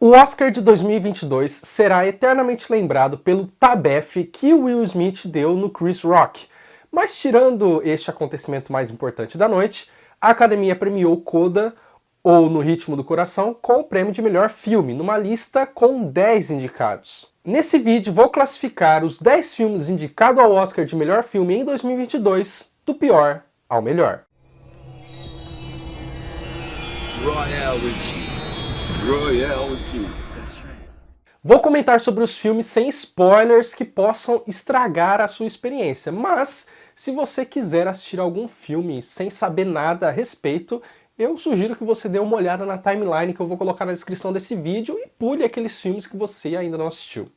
O Oscar de 2022 será eternamente lembrado pelo tabefe que Will Smith deu no Chris Rock. Mas tirando este acontecimento mais importante da noite, a Academia premiou Coda, ou No Ritmo do Coração, com o prêmio de melhor filme, numa lista com 10 indicados. Nesse vídeo vou classificar os 10 filmes indicados ao Oscar de melhor filme em 2022, do pior ao melhor. Royalty. Vou comentar sobre os filmes sem spoilers que possam estragar a sua experiência, mas se você quiser assistir algum filme sem saber nada a respeito, eu sugiro que você dê uma olhada na timeline que eu vou colocar na descrição desse vídeo e pule aqueles filmes que você ainda não assistiu.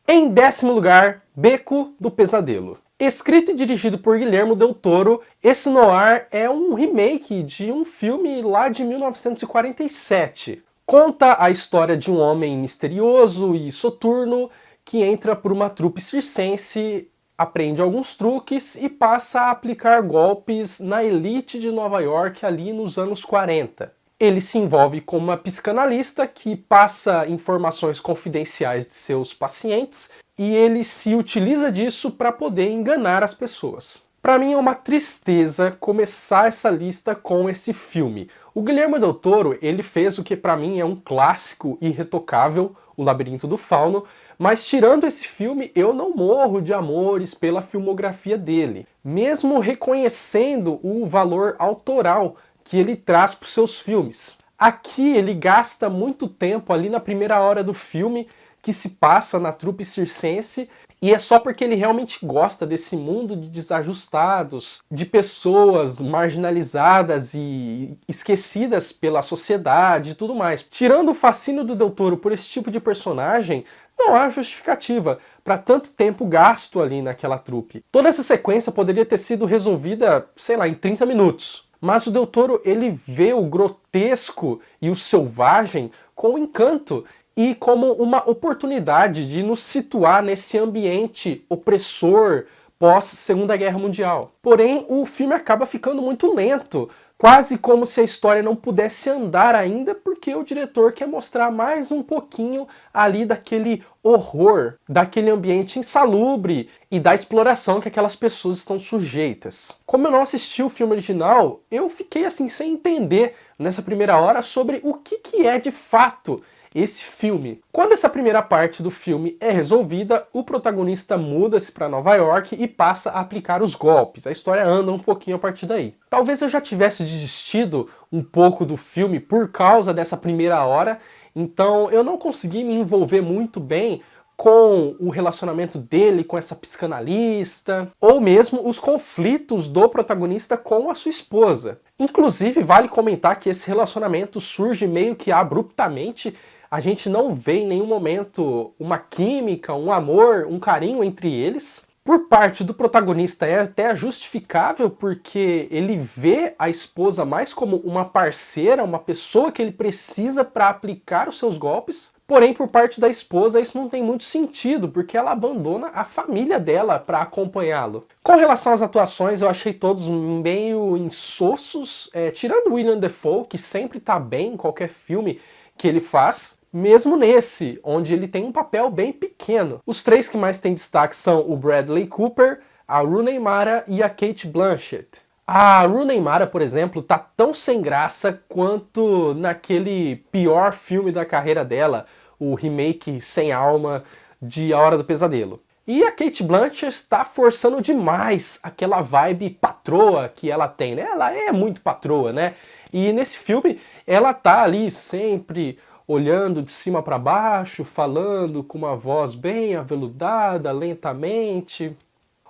Em 10º lugar, Beco do Pesadelo. Escrito e dirigido por Guillermo del Toro, esse noir é um remake de um filme lá de 1947. Conta a história de um homem misterioso e soturno que entra por uma trupe circense, aprende alguns truques e passa a aplicar golpes na elite de Nova York ali nos anos 40. Ele se envolve com uma psicanalista que passa informações confidenciais de seus pacientes e ele se utiliza disso para poder enganar as pessoas. Para mim é uma tristeza começar essa lista com esse filme. O Guillermo del Toro, ele fez o que para mim é um clássico irretocável, O Labirinto do Fauno, mas tirando esse filme eu não morro de amores pela filmografia dele. Mesmo reconhecendo o valor autoral que ele traz para os seus filmes. Aqui ele gasta muito tempo ali na primeira hora do filme que se passa na trupe circense e é só porque ele realmente gosta desse mundo de desajustados, de pessoas marginalizadas e esquecidas pela sociedade e tudo mais. Tirando o fascínio do Del Toro por esse tipo de personagem, não há justificativa para tanto tempo gasto ali naquela trupe. Toda essa sequência poderia ter sido resolvida, sei lá, em 30 minutos. Mas o Del Toro, ele vê o grotesco e o selvagem com encanto e como uma oportunidade de nos situar nesse ambiente opressor pós-Segunda Guerra Mundial. Porém, o filme acaba ficando muito lento, quase como se a história não pudesse andar ainda, porque o diretor quer mostrar mais um pouquinho ali daquele horror, daquele ambiente insalubre e da exploração que aquelas pessoas estão sujeitas. Como eu não assisti o filme original, eu fiquei assim sem entender nessa primeira hora sobre o que é de fato esse filme. Quando essa primeira parte do filme é resolvida, o protagonista muda-se para Nova York e passa a aplicar os golpes. A história anda um pouquinho a partir daí. Talvez eu já tivesse desistido um pouco do filme por causa dessa primeira hora, então eu não consegui me envolver muito bem com o relacionamento dele com essa psicanalista, ou mesmo os conflitos do protagonista com a sua esposa. Inclusive, vale comentar que esse relacionamento surge meio que abruptamente. A gente não vê em nenhum momento uma química, um amor, um carinho entre eles. Por parte do protagonista é até justificável porque ele vê a esposa mais como uma parceira, uma pessoa que ele precisa para aplicar os seus golpes. Porém, por parte da esposa isso não tem muito sentido, porque ela abandona a família dela para acompanhá-lo. Com relação às atuações, eu achei todos meio insossos, tirando William Dafoe, que sempre tá bem em qualquer filme que ele faz, mesmo nesse, onde ele tem um papel bem pequeno. Os três que mais têm destaque são o Bradley Cooper, a Rooney Mara e a Cate Blanchett. A Rooney Mara, por exemplo, tá tão sem graça quanto naquele pior filme da carreira dela, o remake Sem Alma de A Hora do Pesadelo. E a Cate Blanchett está forçando demais aquela vibe patroa que ela tem, né? Ela é muito patroa, né? E nesse filme ela tá ali sempre olhando de cima para baixo, falando com uma voz bem aveludada, lentamente.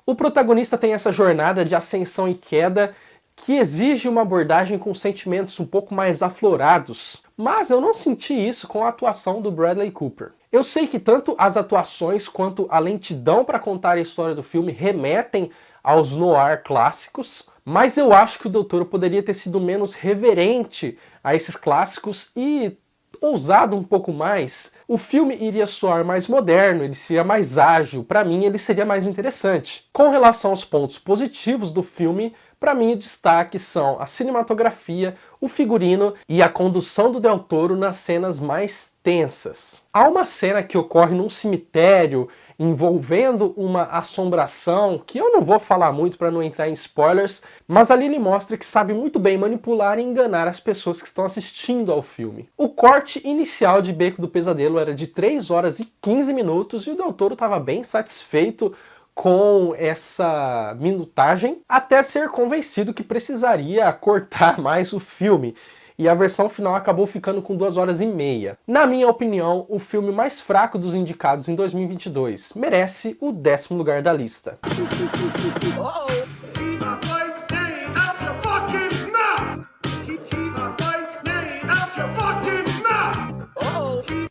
O protagonista tem essa jornada de ascensão e queda que exige uma abordagem com sentimentos um pouco mais aflorados, mas eu não senti isso com a atuação do Bradley Cooper. Eu sei que tanto as atuações quanto a lentidão para contar a história do filme remetem aos noir clássicos, mas eu acho que o Del Toro poderia ter sido menos reverente a esses clássicos e ousado um pouco mais, o filme iria soar mais moderno, ele seria mais ágil, para mim ele seria mais interessante. Com relação aos pontos positivos do filme, para mim o destaque são a cinematografia, o figurino e a condução do Del Toro nas cenas mais tensas. Há uma cena que ocorre num cemitério envolvendo uma assombração, que eu não vou falar muito para não entrar em spoilers, mas ali ele mostra que sabe muito bem manipular e enganar as pessoas que estão assistindo ao filme. O corte inicial de Beco do Pesadelo era de 3 horas e 15 minutos e o Del Toro estava bem satisfeito com essa minutagem, até ser convencido que precisaria cortar mais o filme. E a versão final acabou ficando com 2 horas e meia. Na minha opinião, o filme mais fraco dos indicados em 2022 merece o 10º lugar da lista.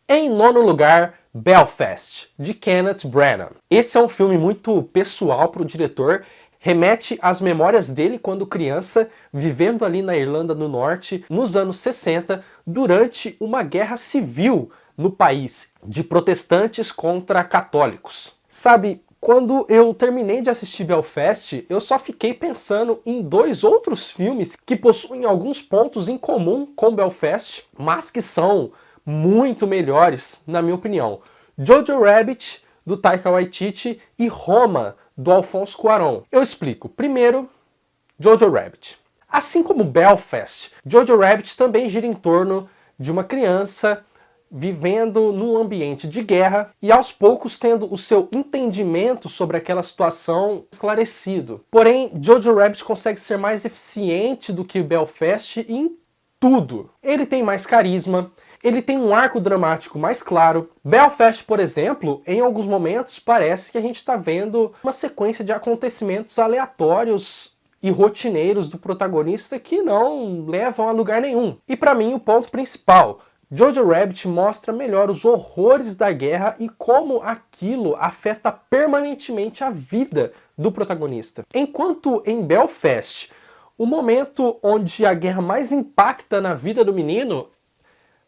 Em 9º lugar, Belfast, de Kenneth Branagh. Esse é um filme muito pessoal para o diretor, remete às memórias dele quando criança, vivendo ali na Irlanda do Norte, nos anos 60, durante uma guerra civil no país, de protestantes contra católicos. Sabe, quando eu terminei de assistir Belfast, eu só fiquei pensando em 2 outros filmes que possuem alguns pontos em comum com Belfast, mas que são muito melhores, na minha opinião. Jojo Rabbit, do Taika Waititi, e Roma, do Alfonso Cuarón. Eu explico. Primeiro, Jojo Rabbit. Assim como Belfast, Jojo Rabbit também gira em torno de uma criança vivendo num ambiente de guerra e aos poucos tendo o seu entendimento sobre aquela situação esclarecido. Porém, Jojo Rabbit consegue ser mais eficiente do que Belfast em tudo. Ele tem mais carisma, ele tem um arco dramático mais claro. Belfast, por exemplo, em alguns momentos parece que a gente está vendo uma sequência de acontecimentos aleatórios e rotineiros do protagonista que não levam a lugar nenhum. E para mim o ponto principal, Jojo Rabbit mostra melhor os horrores da guerra e como aquilo afeta permanentemente a vida do protagonista. Enquanto em Belfast, o momento onde a guerra mais impacta na vida do menino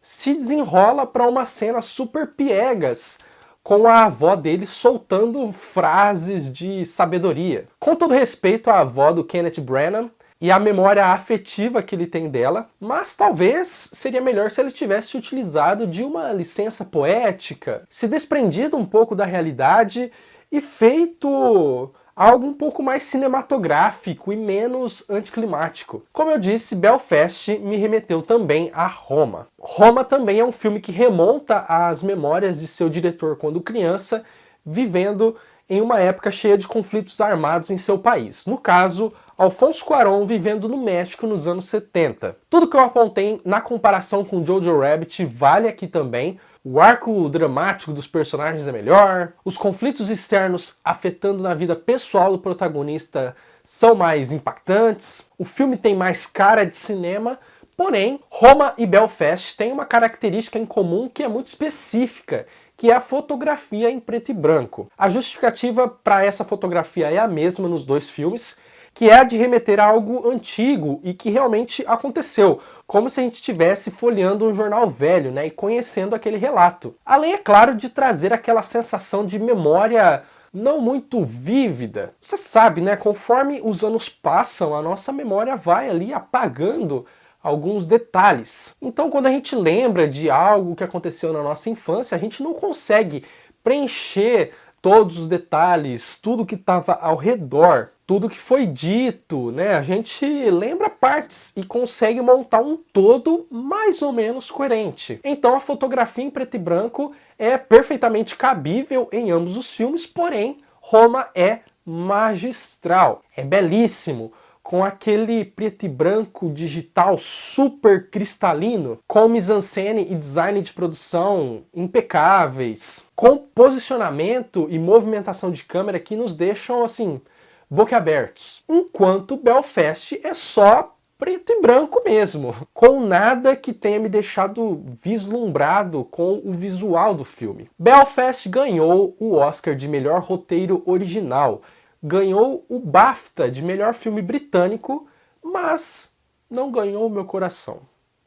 se desenrola para uma cena super piegas, com a avó dele soltando frases de sabedoria. Com todo respeito à avó do Kenneth Branagh e a memória afetiva que ele tem dela, mas talvez seria melhor se ele tivesse utilizado de uma licença poética, se desprendido um pouco da realidade e feito algo um pouco mais cinematográfico e menos anticlimático. Como eu disse, Belfast me remeteu também a Roma. Roma também é um filme que remonta às memórias de seu diretor quando criança, vivendo em uma época cheia de conflitos armados em seu país. No caso, Alfonso Cuarón vivendo no México nos anos 70. Tudo que eu apontei na comparação com Jojo Rabbit vale aqui também. O arco dramático dos personagens é melhor, os conflitos externos afetando na vida pessoal do protagonista são mais impactantes, o filme tem mais cara de cinema, porém, Roma e Belfast têm uma característica em comum que é muito específica, que é a fotografia em preto e branco. A justificativa para essa fotografia é a mesma nos 2 filmes, que é a de remeter a algo antigo e que realmente aconteceu, como se a gente estivesse folheando um jornal velho, né, e conhecendo aquele relato. Além, é claro, de trazer aquela sensação de memória não muito vívida. Você sabe, né, conforme os anos passam, a nossa memória vai ali apagando alguns detalhes. Então, quando a gente lembra de algo que aconteceu na nossa infância, a gente não consegue preencher todos os detalhes, tudo que estava ao redor, tudo que foi dito, né? A gente lembra partes e consegue montar um todo mais ou menos coerente. Então a fotografia em preto e branco é perfeitamente cabível em ambos os filmes, porém Roma é magistral, é belíssimo, com aquele preto e branco digital super cristalino, com mise-en-scène e design de produção impecáveis, com posicionamento e movimentação de câmera que nos deixam, assim, boquiabertos. Enquanto Belfast é só preto e branco mesmo, com nada que tenha me deixado vislumbrado com o visual do filme. Belfast ganhou o Oscar de melhor roteiro original, ganhou o BAFTA de melhor filme britânico, mas não ganhou o meu coração.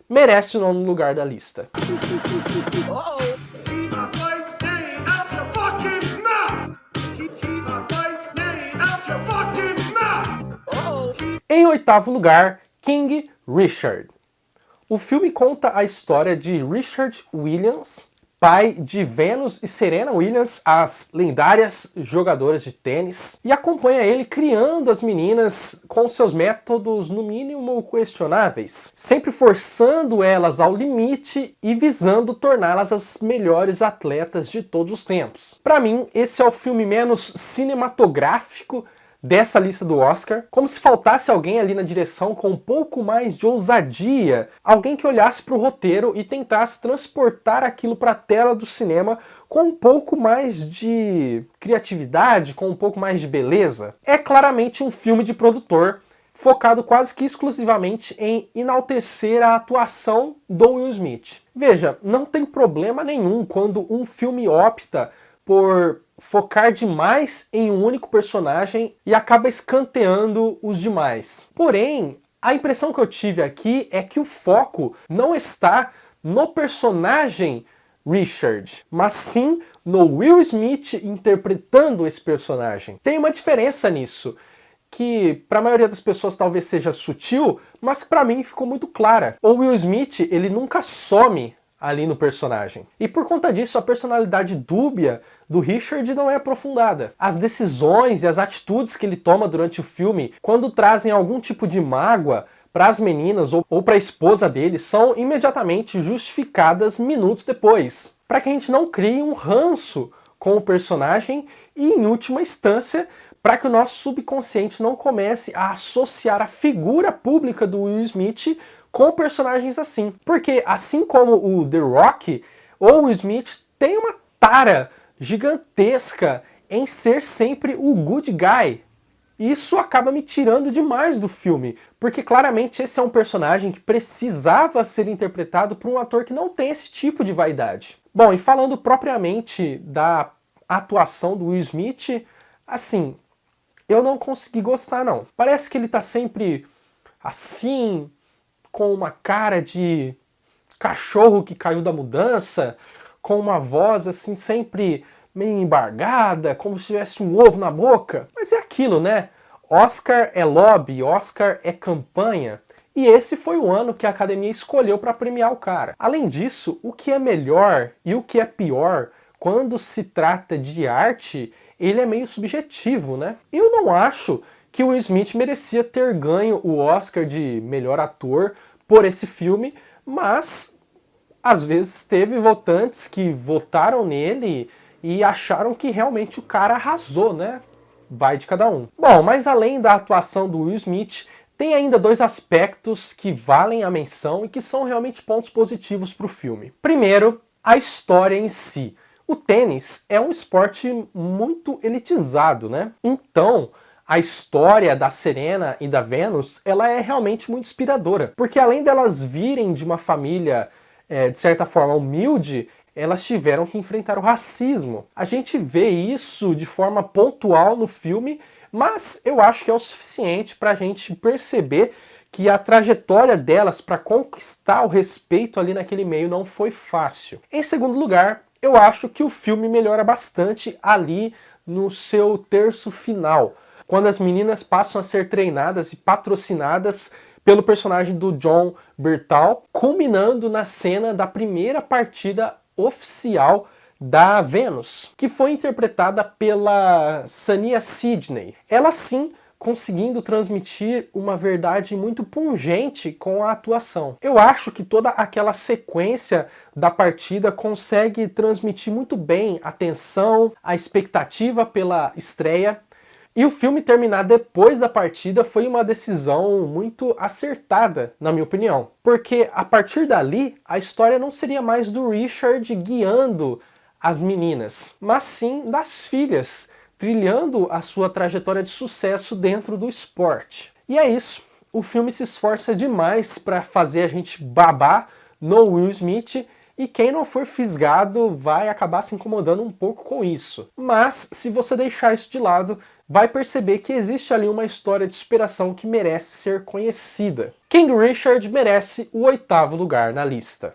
merece o 9º lugar da lista. Em 8º lugar, King Richard. O filme conta a história de Richard Williams, pai de Venus e Serena Williams, as lendárias jogadoras de tênis, e acompanha ele criando as meninas com seus métodos, no mínimo, questionáveis, sempre forçando elas ao limite e visando torná-las as melhores atletas de todos os tempos. Para mim, esse é o filme menos cinematográfico dessa lista do Oscar, como se faltasse alguém ali na direção com um pouco mais de ousadia, alguém que olhasse para o roteiro e tentasse transportar aquilo para a tela do cinema com um pouco mais de criatividade, com um pouco mais de beleza. É claramente um filme de produtor, focado quase que exclusivamente em enaltecer a atuação do Will Smith. Veja, não tem problema nenhum quando um filme opta por focar demais em um único personagem e acaba escanteando os demais. Porém, a impressão que eu tive aqui é que o foco não está no personagem Richard, mas sim no Will Smith interpretando esse personagem. Tem uma diferença nisso, que para a maioria das pessoas talvez seja sutil, mas que para mim ficou muito clara. O Will Smith, ele nunca some ali no personagem. E por conta disso, a personalidade dúbia do Richard não é aprofundada. As decisões e as atitudes que ele toma durante o filme, quando trazem algum tipo de mágoa para as meninas ou para a esposa dele, são imediatamente justificadas minutos depois, para que a gente não crie um ranço com o personagem e, em última instância, para que o nosso subconsciente não comece a associar a figura pública do Will Smith com personagens assim. Porque, assim como o The Rock, o Will Smith tem uma tara gigantesca em ser sempre o good guy. Isso acaba me tirando demais do filme, porque claramente esse é um personagem que precisava ser interpretado por um ator que não tem esse tipo de vaidade. Bom, e falando propriamente da atuação do Will Smith, assim, eu não consegui gostar não. Parece que ele tá sempre assim, com uma cara de cachorro que caiu da mudança, com uma voz assim sempre meio embargada, como se tivesse um ovo na boca. Mas é aquilo, né? Oscar é lobby, Oscar é campanha. E esse foi o ano que a academia escolheu para premiar o cara. Além disso, o que é melhor e o que é pior quando se trata de arte, ele é meio subjetivo, né? Eu não acho que o Will Smith merecia ter ganho o Oscar de melhor ator por esse filme, mas às vezes teve votantes que votaram nele e acharam que realmente o cara arrasou, né? Vai de cada um. Bom, mas além da atuação do Will Smith, tem ainda dois aspectos que valem a menção e que são realmente pontos positivos para o filme. Primeiro, a história em si. O tênis é um esporte muito elitizado, né? Então, a história da Serena e da Venus, ela é realmente muito inspiradora. Porque além delas virem de uma família, de certa forma, humilde, elas tiveram que enfrentar o racismo. A gente vê isso de forma pontual no filme, mas eu acho que é o suficiente para a gente perceber que a trajetória delas para conquistar o respeito ali naquele meio não foi fácil. Em segundo lugar, eu acho que o filme melhora bastante ali no seu terço final, quando as meninas passam a ser treinadas e patrocinadas pelo personagem do Jon Bernthal, culminando na cena da primeira partida oficial da Venus, que foi interpretada pela Sania Sidney. Ela sim conseguindo transmitir uma verdade muito pungente com a atuação. Eu acho que toda aquela sequência da partida consegue transmitir muito bem a tensão, a expectativa pela estreia. E o filme terminar depois da partida foi uma decisão muito acertada, na minha opinião. Porque a partir dali, a história não seria mais do Richard guiando as meninas, mas sim das filhas, trilhando a sua trajetória de sucesso dentro do esporte. E é isso. O filme se esforça demais para fazer a gente babar no Will Smith, e quem não for fisgado vai acabar se incomodando um pouco com isso. Mas, se você deixar isso de lado, vai perceber que existe ali uma história de superação que merece ser conhecida. King Richard merece o 8º lugar na lista.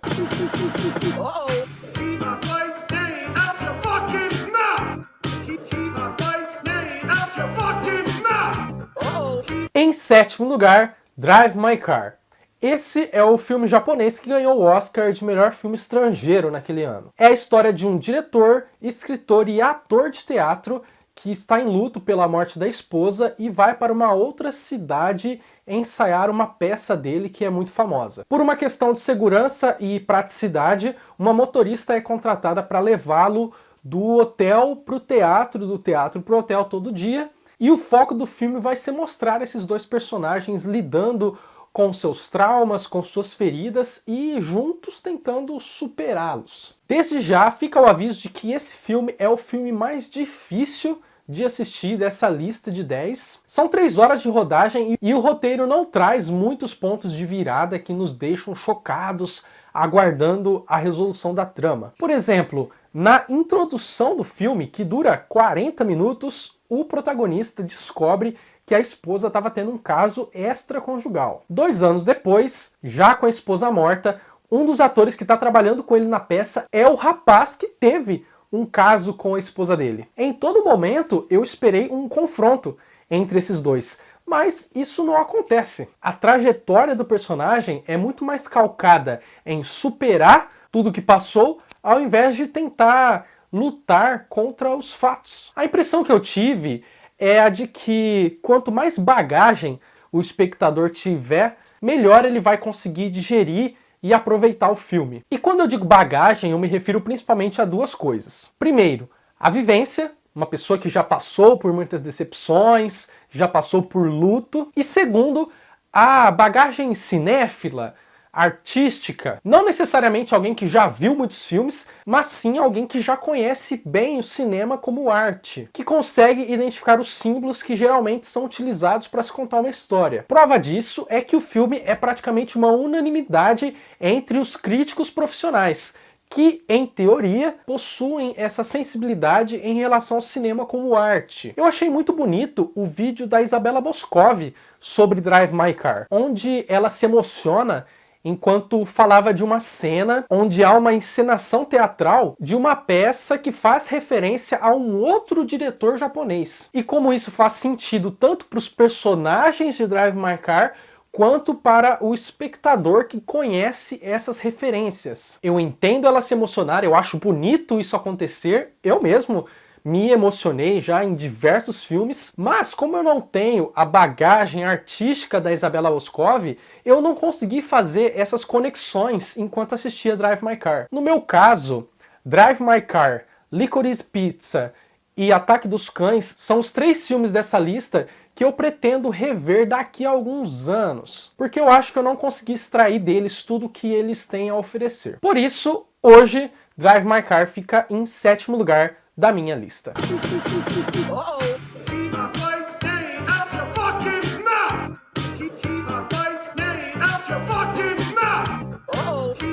Em 7º lugar, Drive My Car. Esse é o filme japonês que ganhou o Oscar de melhor filme estrangeiro naquele ano. É a história de um diretor, escritor e ator de teatro que está em luto pela morte da esposa e vai para uma outra cidade ensaiar uma peça dele que é muito famosa. Por uma questão de segurança e praticidade, uma motorista é contratada para levá-lo do hotel para o teatro, do teatro para o hotel todo dia. E o foco do filme vai ser mostrar esses dois personagens lidando com seus traumas, com suas feridas e juntos tentando superá-los. Desde já fica o aviso de que esse filme é o filme mais difícil de assistir dessa lista de 10. São 3 horas de rodagem e o roteiro não traz muitos pontos de virada que nos deixam chocados, aguardando a resolução da trama. Por exemplo, na introdução do filme, que dura 40 minutos, o protagonista descobre que a esposa estava tendo um caso extraconjugal. 2 anos depois, já com a esposa morta, um dos atores que está trabalhando com ele na peça é o rapaz que teve um caso com a esposa dele. Em todo momento, eu esperei um confronto entre esses dois, mas isso não acontece. A trajetória do personagem é muito mais calcada em superar tudo que passou, ao invés de tentar lutar contra os fatos. A impressão que eu tive é a de que quanto mais bagagem o espectador tiver, melhor ele vai conseguir digerir e aproveitar o filme. E quando eu digo bagagem, eu me refiro principalmente a 2 coisas. Primeiro, a vivência, uma pessoa que já passou por muitas decepções, já passou por luto. E segundo, a bagagem cinéfila, artística, não necessariamente alguém que já viu muitos filmes, mas sim alguém que já conhece bem o cinema como arte, que consegue identificar os símbolos que geralmente são utilizados para se contar uma história. Prova disso é que o filme é praticamente uma unanimidade entre os críticos profissionais, que, em teoria, possuem essa sensibilidade em relação ao cinema como arte. Eu achei muito bonito o vídeo da Isabella Boscov sobre Drive My Car, onde ela se emociona enquanto falava de uma cena onde há uma encenação teatral de uma peça que faz referência a um outro diretor japonês. E como isso faz sentido tanto para os personagens de Drive My Car, quanto para o espectador que conhece essas referências. Eu entendo ela se emocionar, eu acho bonito isso acontecer, eu mesmo me emocionei já em diversos filmes, mas como eu não tenho a bagagem artística da Isabella Boscov, eu não consegui fazer essas conexões enquanto assistia Drive My Car. No meu caso, Drive My Car, Licorice Pizza e Ataque dos Cães são os 3 filmes dessa lista que eu pretendo rever daqui a alguns anos, porque eu acho que eu não consegui extrair deles tudo que eles têm a oferecer. Por isso, hoje, Drive My Car fica em 7º lugar da minha lista.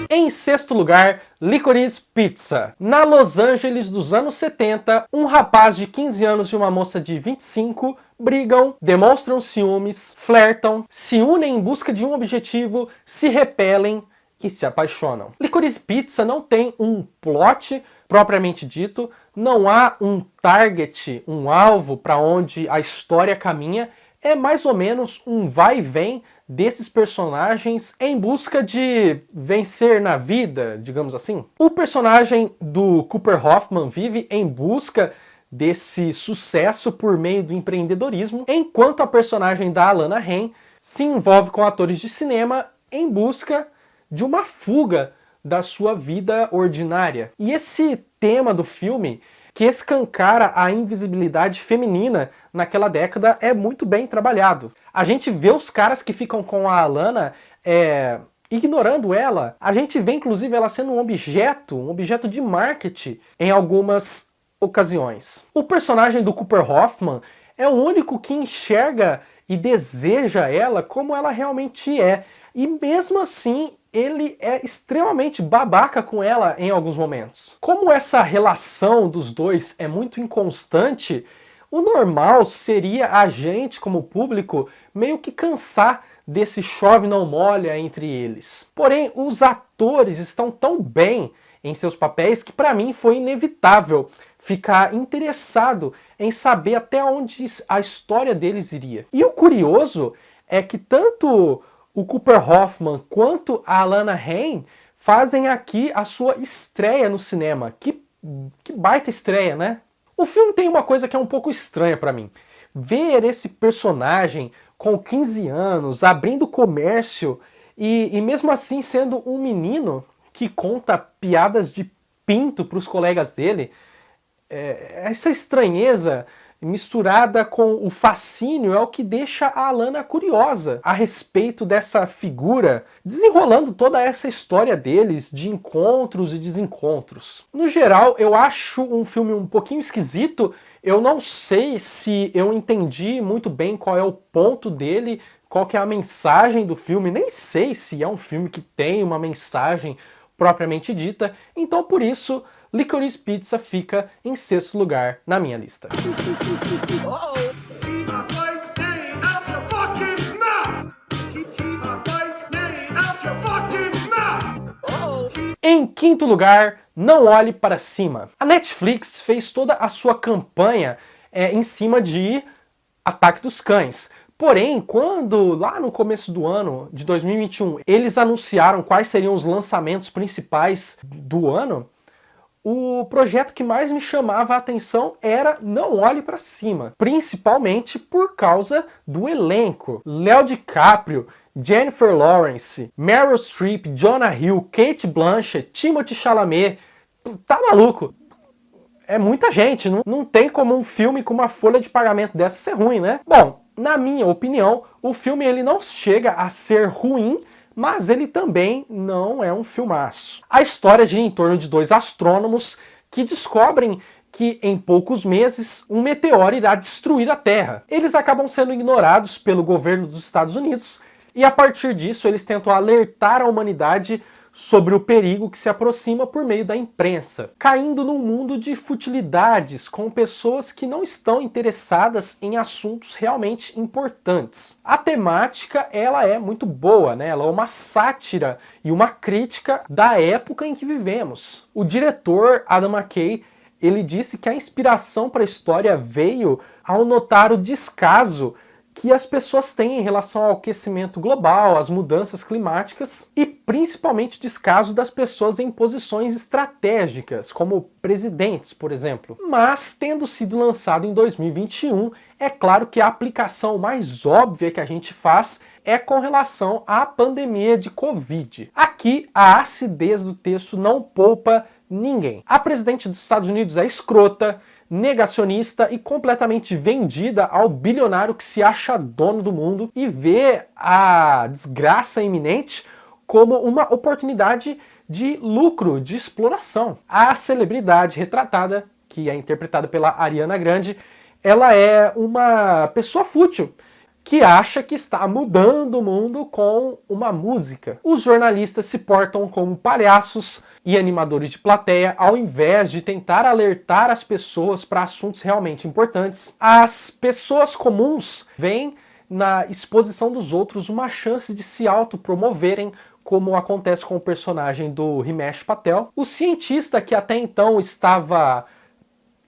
Em 6º lugar, Licorice Pizza. Na Los Angeles dos anos 70, um rapaz de 15 anos e uma moça de 25 brigam, demonstram ciúmes, flertam, se unem em busca de um objetivo, se repelem e se apaixonam. Licorice Pizza não tem um plot propriamente dito, não há um target, um alvo para onde a história caminha, é mais ou menos um vai e vem desses personagens em busca de vencer na vida, digamos assim. O personagem do Cooper Hoffman vive em busca desse sucesso por meio do empreendedorismo, enquanto a personagem da Alana Haim se envolve com atores de cinema em busca de uma fuga da sua vida ordinária. E esse tema do filme, que escancara a invisibilidade feminina naquela década, é muito bem trabalhado. A gente vê os caras que ficam com a Alana ignorando ela. A gente vê inclusive ela sendo um objeto de marketing em algumas ocasiões. O personagem do Cooper Hoffman é o único que enxerga e deseja ela como ela realmente é. E mesmo assim, ele é extremamente babaca com ela em alguns momentos. Como essa relação dos dois é muito inconstante, O normal seria a gente, como público, meio que cansar desse chove não molha entre eles. Porém, os atores estão tão bem em seus papéis que para mim foi inevitável ficar interessado em saber até onde a história deles iria. E o curioso é que tanto o Cooper Hoffman quanto a Alana Haim fazem aqui a sua estreia no cinema. Que baita estreia, né? O filme tem uma coisa que é um pouco estranha para mim. Ver esse personagem com 15 anos, abrindo comércio e mesmo assim sendo um menino que conta piadas de pinto para os colegas dele, essa estranheza misturada com o fascínio é o que deixa a Alana curiosa a respeito dessa figura, desenrolando toda essa história deles de encontros e desencontros. No geral, eu acho um filme um pouquinho esquisito. Eu não sei se eu entendi muito bem qual é o ponto dele, qual que é a mensagem do filme, nem sei se é um filme que tem uma mensagem propriamente dita, então por isso Licorice Pizza fica em 6º lugar na minha lista. Em 5º lugar, Não Olhe Para Cima. A Netflix fez toda a sua campanha em cima de Ataque dos Cães. Porém, quando lá no começo do ano de 2021 eles anunciaram quais seriam os lançamentos principais do ano, o projeto que mais me chamava a atenção era Não Olhe Para Cima, principalmente por causa do elenco. Léo DiCaprio, Jennifer Lawrence, Meryl Streep, Jonah Hill, Cate Blanchett, Timothée Chalamet. Tá maluco? É muita gente, não tem como um filme com uma folha de pagamento dessa ser ruim, né? Bom, na minha opinião, o filme ele não chega a ser ruim, mas ele também não é um filmaço. A história gira em torno de 2 astrônomos que descobrem que em poucos meses um meteoro irá destruir a Terra. Eles acabam sendo ignorados pelo governo dos Estados Unidos e a partir disso eles tentam alertar a humanidade sobre o perigo que se aproxima por meio da imprensa, caindo num mundo de futilidades com pessoas que não estão interessadas em assuntos realmente importantes. A temática ela é muito boa, né? Ela é uma sátira e uma crítica da época em que vivemos. O diretor Adam McKay ele disse que a inspiração para a história veio ao notar o descaso que as pessoas têm em relação ao aquecimento global, às mudanças climáticas e principalmente descaso das pessoas em posições estratégicas, como presidentes, por exemplo. Mas, tendo sido lançado em 2021, é claro que a aplicação mais óbvia que a gente faz é com relação à pandemia de Covid. Aqui, a acidez do texto não poupa ninguém. A presidente dos Estados Unidos é escrota, negacionista e completamente vendida ao bilionário que se acha dono do mundo e vê a desgraça iminente como uma oportunidade de lucro, de exploração. A celebridade retratada, que é interpretada pela Ariana Grande, ela é uma pessoa fútil, que acha que está mudando o mundo com uma música. Os jornalistas se portam como palhaços e animadores de plateia, ao invés de tentar alertar as pessoas para assuntos realmente importantes. As pessoas comuns veem na exposição dos outros uma chance de se autopromoverem, como acontece com o personagem do Himesh Patel. O cientista que até então estava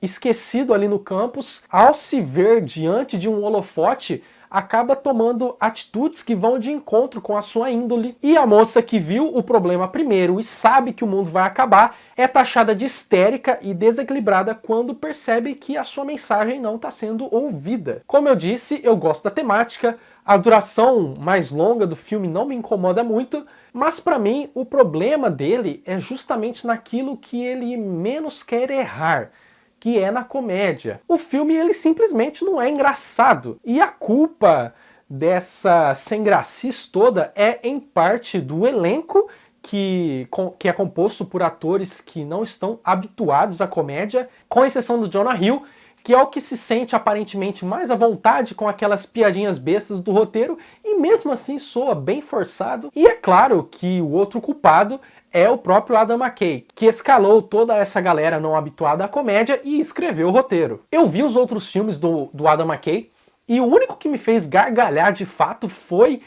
esquecido ali no campus, ao se ver diante de um holofote, acaba tomando atitudes que vão de encontro com a sua índole. E a moça que viu o problema primeiro e sabe que o mundo vai acabar é taxada de histérica e desequilibrada quando percebe que a sua mensagem não está sendo ouvida. Como eu disse, eu gosto da temática, a duração mais longa do filme não me incomoda muito, mas para mim o problema dele é justamente naquilo que ele menos quer errar, que é na comédia. O filme ele simplesmente não é engraçado. E a culpa dessa sem-gracice toda é em parte do elenco, que é composto por atores que não estão habituados à comédia, com exceção do Jonah Hill, que é o que se sente aparentemente mais à vontade com aquelas piadinhas bestas do roteiro, e mesmo assim soa bem forçado. E é claro que o outro culpado é o próprio Adam McKay, que escalou toda essa galera não habituada à comédia e escreveu o roteiro. Eu vi os outros filmes do Adam McKay e o único que me fez gargalhar de fato foi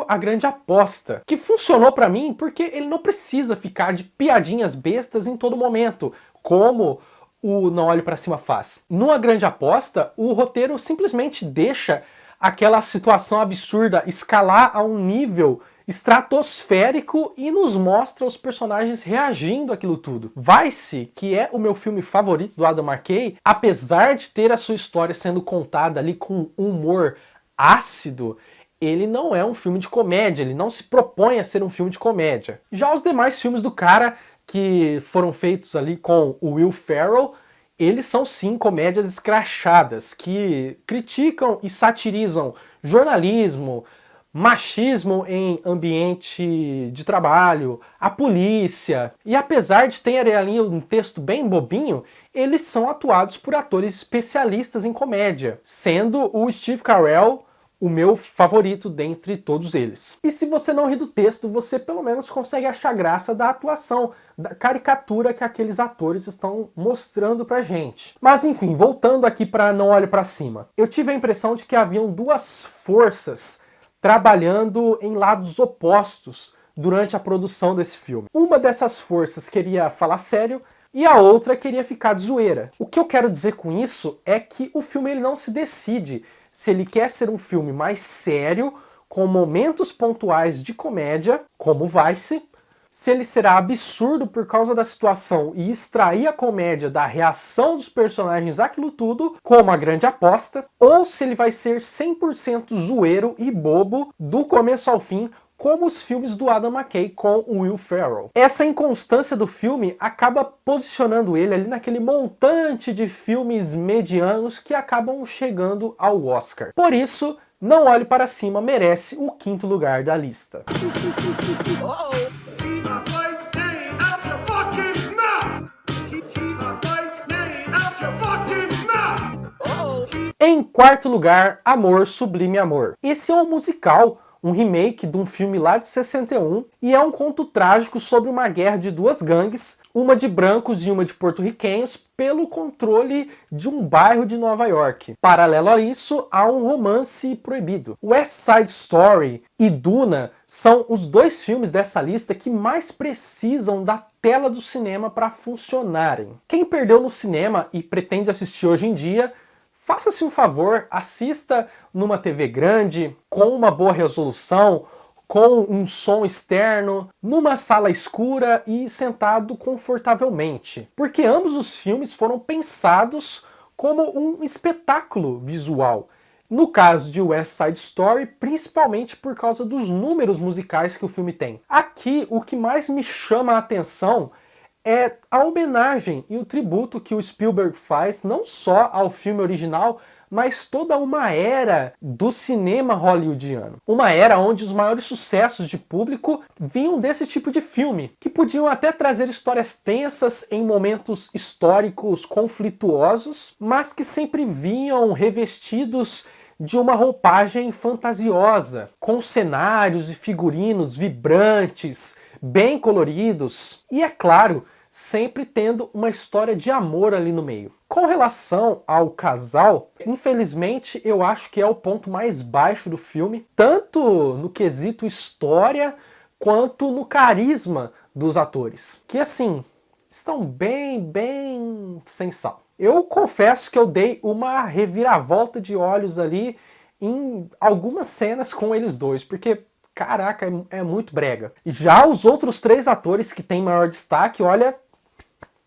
A Grande Aposta, que funcionou pra mim porque ele não precisa ficar de piadinhas bestas em todo momento, como o Não Olhe Pra Cima faz. No A Grande Aposta, o roteiro simplesmente deixa aquela situação absurda escalar a um nível estratosférico e nos mostra os personagens reagindo àquilo tudo. Vice, que é o meu filme favorito do Adam McKay, apesar de ter a sua história sendo contada ali com humor ácido, ele não é um filme de comédia, ele não se propõe a ser um filme de comédia. Já os demais filmes do cara, que foram feitos ali com o Will Ferrell, eles são sim comédias escrachadas, que criticam e satirizam jornalismo, machismo em ambiente de trabalho, a polícia. E apesar de terem ali um texto bem bobinho, eles são atuados por atores especialistas em comédia, sendo o Steve Carell o meu favorito dentre todos eles. E se você não ri do texto, você pelo menos consegue achar graça da atuação, da caricatura que aqueles atores estão mostrando pra gente. Mas enfim, voltando aqui para Não Olhe Pra Cima. Eu tive a impressão de que haviam duas forças trabalhando em lados opostos durante a produção desse filme. Uma dessas forças queria falar sério e a outra queria ficar de zoeira. O que eu quero dizer com isso é que o filme ele não se decide se ele quer ser um filme mais sério, com momentos pontuais de comédia, como Vice, se ele será absurdo por causa da situação e extrair a comédia da reação dos personagens àquilo tudo, como A Grande Aposta, ou se ele vai ser 100% zoeiro e bobo do começo ao fim, como os filmes do Adam McKay com o Will Ferrell. Essa inconstância do filme acaba posicionando ele ali naquele montante de filmes medianos que acabam chegando ao Oscar. Por isso, Não Olhe Para Cima merece o 5º lugar da lista. Em 4º lugar, Amor, Sublime Amor. Esse é um musical, um remake de um filme lá de 61, e é um conto trágico sobre uma guerra de duas gangues, uma de brancos e uma de porto-riquenhos, pelo controle de um bairro de Nova York. Paralelo a isso, há um romance proibido. West Side Story e Duna são os dois filmes dessa lista que mais precisam da tela do cinema para funcionarem. Quem perdeu no cinema e pretende assistir hoje em dia, faça-se um favor, assista numa TV grande, com uma boa resolução, com um som externo, numa sala escura e sentado confortavelmente. Porque ambos os filmes foram pensados como um espetáculo visual. No caso de West Side Story, principalmente por causa dos números musicais que o filme tem. Aqui, o que mais me chama a atenção é a homenagem e o tributo que o Spielberg faz não só ao filme original, mas toda uma era do cinema hollywoodiano. Uma era onde os maiores sucessos de público vinham desse tipo de filme, que podiam até trazer histórias tensas em momentos históricos conflituosos, mas que sempre vinham revestidos de uma roupagem fantasiosa, com cenários e figurinos vibrantes, bem coloridos, e é claro, sempre tendo uma história de amor ali no meio. Com relação ao casal, infelizmente eu acho que é o ponto mais baixo do filme, tanto no quesito história, quanto no carisma dos atores, que assim, estão bem sem sal. Eu confesso que eu dei uma reviravolta de olhos ali em algumas cenas com eles dois, porque caraca, é muito brega. Já os outros 3 atores que têm maior destaque, olha,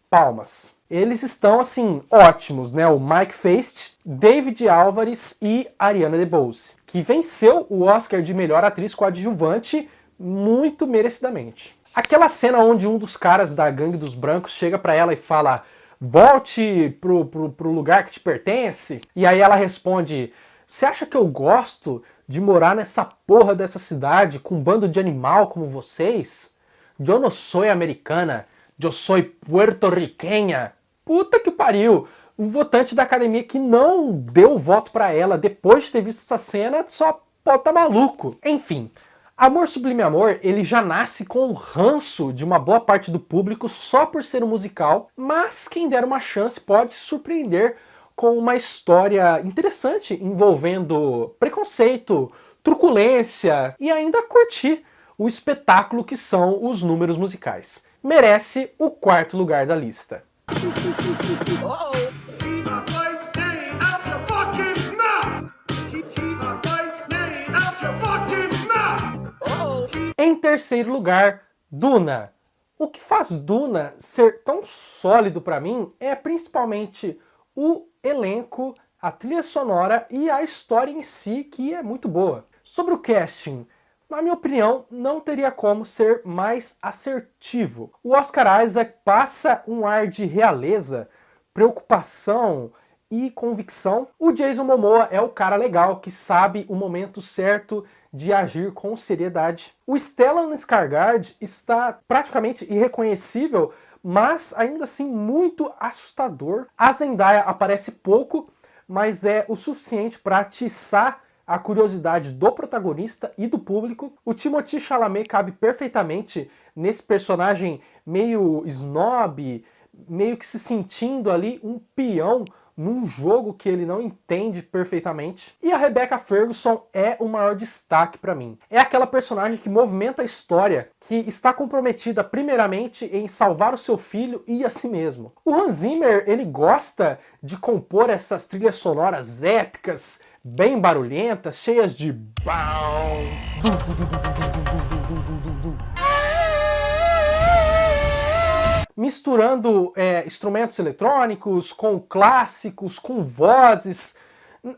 palmas. Eles estão, assim, ótimos, né? O Mike Faist, David Álvares e Ariana DeBose, que venceu o Oscar de melhor atriz coadjuvante muito merecidamente. Aquela cena onde um dos caras da gangue dos brancos chega pra ela e fala: volte pro lugar que te pertence. E aí ela responde: você acha que eu gosto de morar nessa porra dessa cidade com um bando de animal como vocês? Eu não sou americana, eu sou puerto-riquenha. Puta que pariu! O votante da academia que não deu o voto pra ela depois de ter visto essa cena só pode tá maluco. Enfim, Amor Sublime Amor, ele já nasce com o ranço de uma boa parte do público só por ser um musical, mas quem der uma chance pode se surpreender com uma história interessante envolvendo preconceito, truculência e ainda curtir o espetáculo que são os números musicais. Merece o 4º lugar da lista. Em 3º lugar, Duna. O que faz Duna ser tão sólido para mim é principalmente o elenco, a trilha sonora e a história em si, que é muito boa. Sobre o casting, na minha opinião, não teria como ser mais assertivo. O Oscar Isaac passa um ar de realeza, preocupação e convicção. O Jason Momoa é o cara legal que sabe o momento certo de agir com seriedade. O Stellan Skarsgård está praticamente irreconhecível, mas ainda assim muito assustador. A Zendaya aparece pouco, mas é o suficiente para atiçar a curiosidade do protagonista e do público. O Timothée Chalamet cabe perfeitamente nesse personagem meio snob, meio que se sentindo ali um peão num jogo que ele não entende perfeitamente. E a Rebecca Ferguson é o maior destaque para mim. É aquela personagem que movimenta a história, que está comprometida primeiramente em salvar o seu filho e a si mesmo. O Hans Zimmer, ele gosta de compor essas trilhas sonoras épicas, bem barulhentas, cheias de misturando instrumentos eletrônicos com clássicos, com vozes.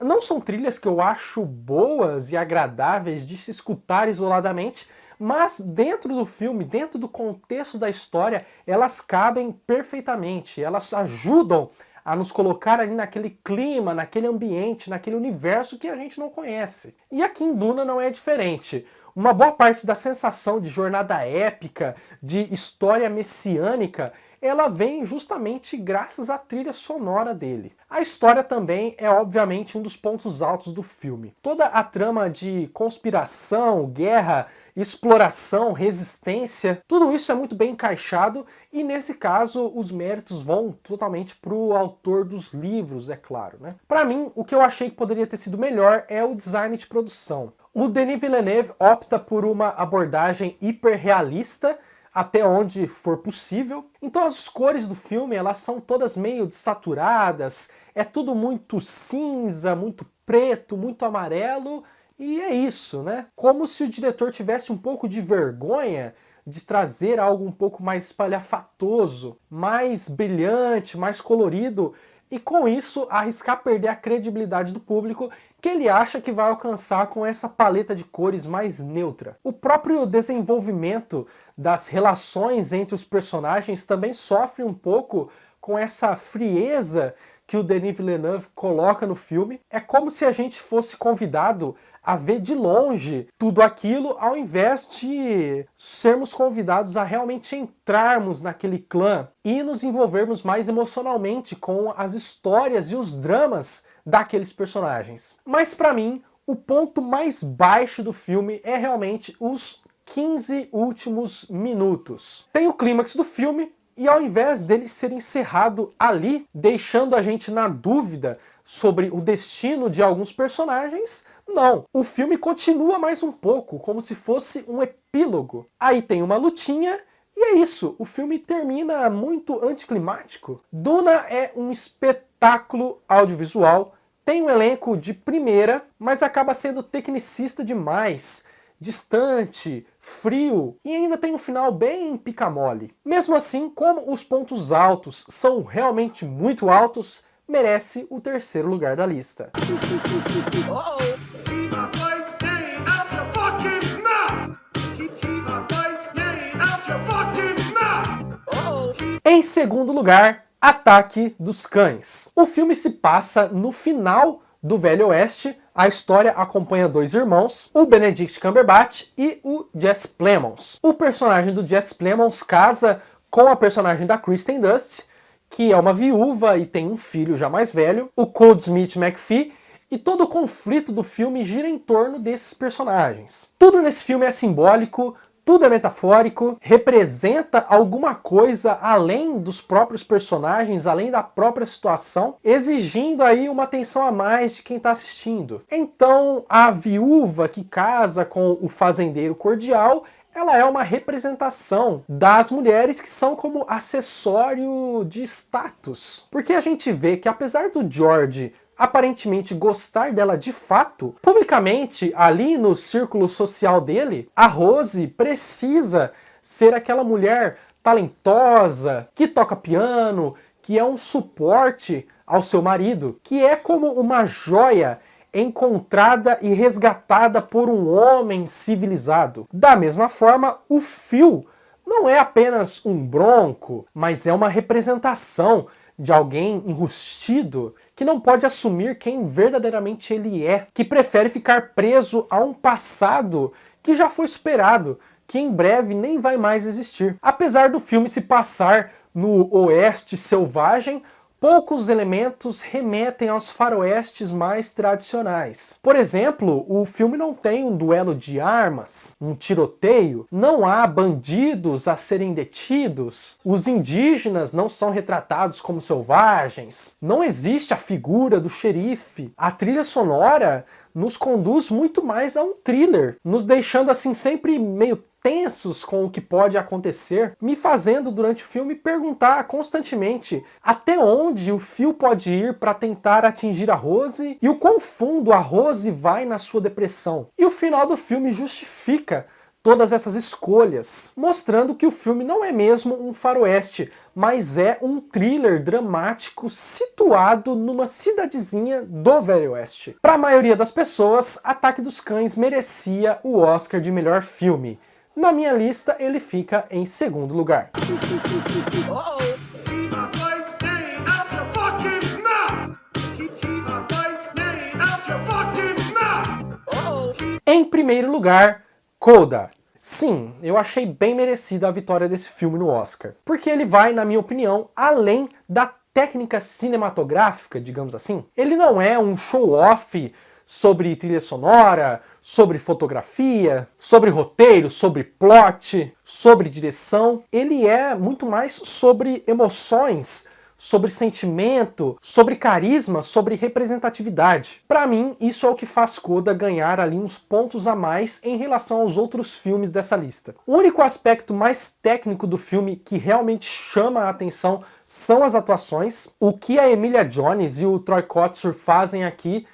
Não são trilhas que eu acho boas e agradáveis de se escutar isoladamente, mas dentro do filme, dentro do contexto da história, elas cabem perfeitamente, elas ajudam a nos colocar ali naquele clima, naquele ambiente, naquele universo que a gente não conhece. E aqui em Duna não é diferente. Uma boa parte da sensação de jornada épica, de história messiânica, ela vem justamente graças à trilha sonora dele. A história também é obviamente um dos pontos altos do filme. Toda a trama de conspiração, guerra, exploração, resistência, tudo isso é muito bem encaixado e nesse caso os méritos vão totalmente para o autor dos livros, é claro, né? Para mim, o que eu achei que poderia ter sido melhor é o design de produção. O Denis Villeneuve opta por uma abordagem hiperrealista, até onde for possível. Então as cores do filme, elas são todas meio desaturadas, é tudo muito cinza, muito preto, muito amarelo, e é isso, né? Como se o diretor tivesse um pouco de vergonha de trazer algo um pouco mais espalhafatoso, mais brilhante, mais colorido, e com isso arriscar perder a credibilidade do público que ele acha que vai alcançar com essa paleta de cores mais neutra. O próprio desenvolvimento das relações entre os personagens também sofre um pouco com essa frieza que o Denis Villeneuve coloca no filme. É como se a gente fosse convidado a ver de longe tudo aquilo, ao invés de sermos convidados a realmente entrarmos naquele clã e nos envolvermos mais emocionalmente com as histórias e os dramas daqueles personagens. Mas para mim, o ponto mais baixo do filme é realmente os 15 últimos minutos. Tem o clímax do filme, e ao invés dele ser encerrado ali, deixando a gente na dúvida sobre o destino de alguns personagens, não. O filme continua mais um pouco, como se fosse um epílogo. Aí tem uma lutinha, e é isso. O filme termina muito anticlimático. Duna é um espetáculo audiovisual, tem um elenco de primeira, mas acaba sendo tecnicista demais, distante, frio, e ainda tem um final bem pica-mole. Mesmo assim, como os pontos altos são realmente muito altos, merece o 3º lugar da lista. Em 2º lugar, Ataque dos Cães. O filme se passa no final do Velho Oeste. A história acompanha 2 irmãos, o Benedict Cumberbatch e o Jesse Plemons. O personagem do Jesse Plemons casa com a personagem da Kristen Dunst, que é uma viúva e tem um filho já mais velho. O Code Smith McPhee E todo o conflito do filme gira em torno desses personagens. Tudo nesse filme é simbólico, tudo é metafórico, representa alguma coisa além dos próprios personagens, além da própria situação, exigindo aí uma atenção a mais de quem está assistindo. Então, a viúva que casa com o fazendeiro cordial, ela é uma representação das mulheres que são como acessório de status. Porque a gente vê que apesar do George aparentemente gostar dela de fato, publicamente, ali no círculo social dele, a Rose precisa ser aquela mulher talentosa, que toca piano, que é um suporte ao seu marido, que é como uma joia encontrada e resgatada por um homem civilizado. Da mesma forma, o Phil não é apenas um bronco, mas é uma representação de alguém enrustido que não pode assumir quem verdadeiramente ele é, que prefere ficar preso a um passado que já foi superado, que em breve nem vai mais existir. Apesar do filme se passar no oeste selvagem, poucos elementos remetem aos faroestes mais tradicionais. Por exemplo, o filme não tem um duelo de armas, um tiroteio, não há bandidos a serem detidos, os indígenas não são retratados como selvagens, não existe a figura do xerife. A trilha sonora nos conduz muito mais a um thriller, nos deixando assim sempre meio tensos com o que pode acontecer, me fazendo durante o filme perguntar constantemente até onde o Phil pode ir para tentar atingir a Rose e o quão fundo a Rose vai na sua depressão. E o final do filme justifica todas essas escolhas, mostrando que o filme não é mesmo um faroeste, mas é um thriller dramático situado numa cidadezinha do Velho Oeste. Para a maioria das pessoas, Ataque dos Cães merecia o Oscar de melhor filme. Na minha lista, ele fica em segundo lugar. Em primeiro lugar, Coda. Sim, eu achei bem merecida a vitória desse filme no Oscar, porque ele vai, na minha opinião, além da técnica cinematográfica, digamos assim. Ele não é um show-off sobre trilha sonora, sobre fotografia, sobre roteiro, sobre plot, sobre direção. Ele é muito mais sobre emoções, sobre sentimento, sobre carisma, sobre representatividade. Para mim, isso é o que faz Coda ganhar ali uns pontos a mais em relação aos outros filmes dessa lista. O único aspecto mais técnico do filme que realmente chama a atenção são as atuações. O que a Emilia Jones e o Troy Kotsur fazem aqui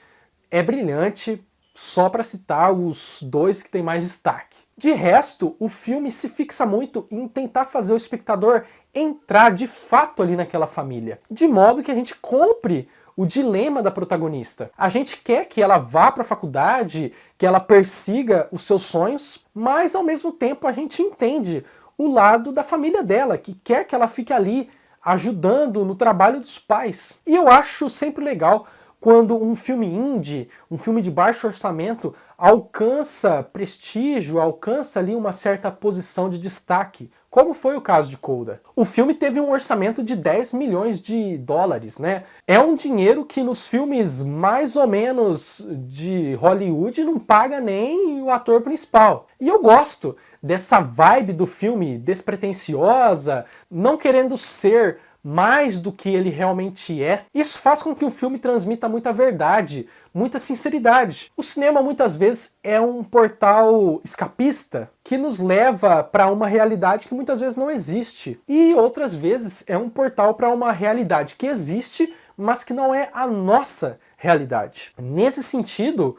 é brilhante, só para citar os dois que têm mais destaque. De resto, o filme se fixa muito em tentar fazer o espectador entrar de fato ali naquela família, de modo que a gente compre o dilema da protagonista. A gente quer que ela vá para a faculdade, que ela persiga os seus sonhos, mas ao mesmo tempo a gente entende o lado da família dela, que quer que ela fique ali ajudando no trabalho dos pais. E eu acho sempre legal quando um filme indie, um filme de baixo orçamento, alcança prestígio, alcança ali uma certa posição de destaque, como foi o caso de Coda. O filme teve um orçamento de 10 milhões de dólares, né? É um dinheiro que nos filmes mais ou menos de Hollywood não paga nem o ator principal. E eu gosto dessa vibe do filme despretensiosa, não querendo ser mais do que ele realmente é. Isso faz com que o filme transmita muita verdade, muita sinceridade. O cinema muitas vezes é um portal escapista que nos leva para uma realidade que muitas vezes não existe. E outras vezes é um portal para uma realidade que existe, mas que não é a nossa realidade. Nesse sentido,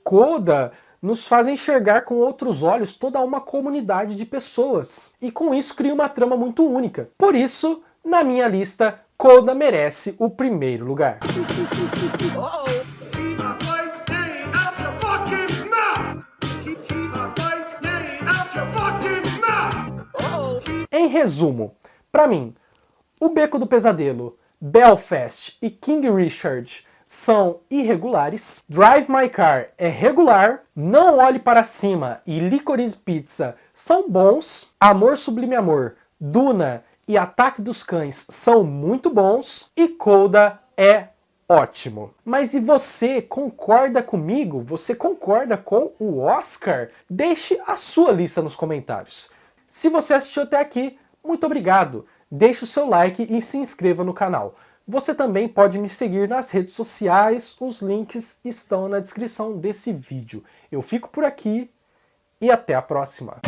Coda nos faz enxergar com outros olhos toda uma comunidade de pessoas. E com isso cria uma trama muito única. Por isso, na minha lista, Coda merece o primeiro lugar. Em resumo, para mim, O Beco do Pesadelo, Belfast e King Richard são irregulares, Drive My Car é regular, Não Olhe Para Cima e Licorice Pizza são bons, Amor Sublime Amor, Duna e Ataque dos Cães são muito bons, e Coda é Ótimo. Mas e você concorda comigo? Você concorda com o Oscar? Deixe a sua lista nos comentários. Se você assistiu até aqui, muito obrigado. Deixe o seu like e se inscreva no canal. Você também pode me seguir nas redes sociais, os links estão na descrição desse vídeo. Eu fico por aqui e até a próxima.